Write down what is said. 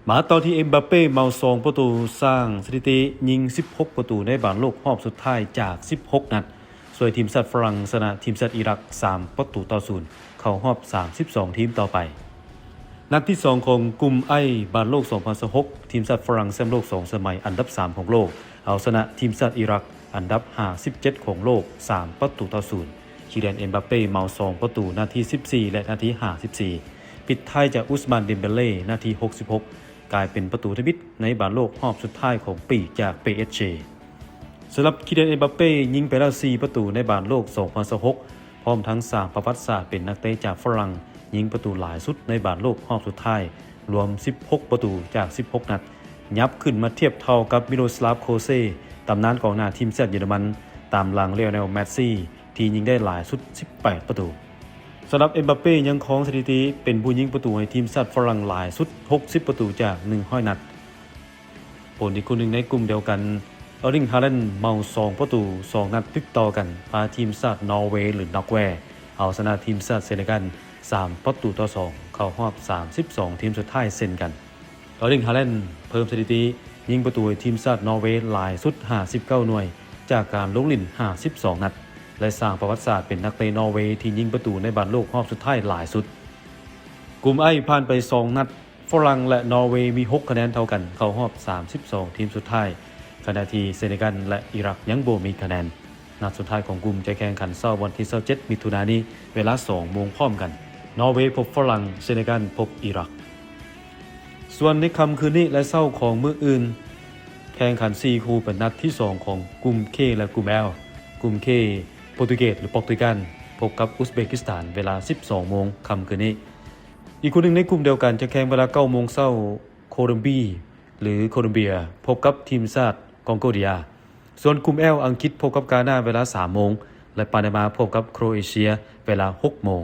มาตอนที่เอ็มบัปเป้เมาซองประตูสร้างสถิติยิง16ประตูในบอลโลกรอบสุดท้ายจาก16นัดส่วนทีมชาติฝรั่งชนะทีมชาติอิรัก3ประตูต่อ0เข้ารอบ32ทีมต่อไปนัดที่2ของกลุ่มไอบอลโลก2026ทีมชาติฝรั่งแชมป์โลก2สมัยอันดับ3ของโลกเอาชนะทีมชาติอิรักอันดับ57ของโลก3ประตูต่อ0คิเลียนเอ็มบัปเป้เมาซองประตูนาที14และนาที54ปิดท้ายจากอุสมานเดมเบเล่นาที66กลายเป็นประตูทวิตในบอลโลกรอบสุดท้ายของปีจาก PSG สำหรับคิเลียนเอ็มบัปเป้ยิงไปแล้ว4ประตูในบอลโลก2026พร้อมทั้งสร้างประวัติศาสตร์เป็นนักเตะจากฝรั่งยิงประตูหลายสุดในบอลโลกรอบสุดท้ายรวม16ประตูจาก16นัดยับขึ้นมาเทียบเท่ากับมิโรสลาฟโคเซตำนานกองหน้าทีมชาติเยอรมันตามหลังเลโอเนล เมสซี่ที่ยิงได้หลายสุด18ประตูสำหรับเอ็มบัปเป้ยังครองสถิติเป็นผู้ยิงประตูให้ทีมชาติฝรั่งหลายสุด60ประตูจาก100นัดผลอีกคนหนึ่งในกลุ่มเดียวกันเออร์ลิง ฮาแลนด์เมา2ประตู2นัดติดต่อกันพาทีมชาตินอร์เวย์หรือนอร์แวร์เอาชนะทีมชาติเซเนกัล3ประตูต่อ2เข้ารอบ32ทีมสุดท้ายเช่นกันเออร์ลิง ฮาแลนด์เพิ่มสถิติยิงประตูให้ทีมชาตินอร์เวย์หลายสุด59หน่วยจากการลงเล่น52นัดและสร้างประวัติศาสตร์เป็นนักเตะนอร์เวย์ที่ยิงประตูในบอลโลกรอบสุดท้ายหลายสุดกลุ่มไอผ่านไป2นัดฝรั่งและนอร์เวย์มี6คะแนนเท่ากันเข้ารอบ32ทีมสุดท้ายขณะที่เซเนกัลและอิรักยังบ่มีคะแนนนัดสุดท้ายของกลุ่มจะแข่งขันเช้าวันที่27มิถุนายนนี้เวลา 2 โมงพร้อมกันนอร์เวย์พบฝรั่งเซเนกัลพบอิรักส่วนในค่ำคืนนี้และเช้าของมื้ออื่นแข่งขัน4คู่เป็นนัดที่2ของกลุ่ม K และกลุ่ม L กลุ่ม Kโปรตุเกสหรือโปรตุเกสพบกับอุซเบกิสถานเวลา 12 โมงค่ำคืนนี้อีกคู่หนึ่งในกลุ่มเดียวกันจะแข่งเวลา 9 โมงเช้าโคลอมเบียพบกับทีมชาติคองโกเดียส่วนกลุ่ม L อังกฤษพบกับกานาเวลา 3 โมงและปานามาพบกับโครเอเชียเวลา 6 โมง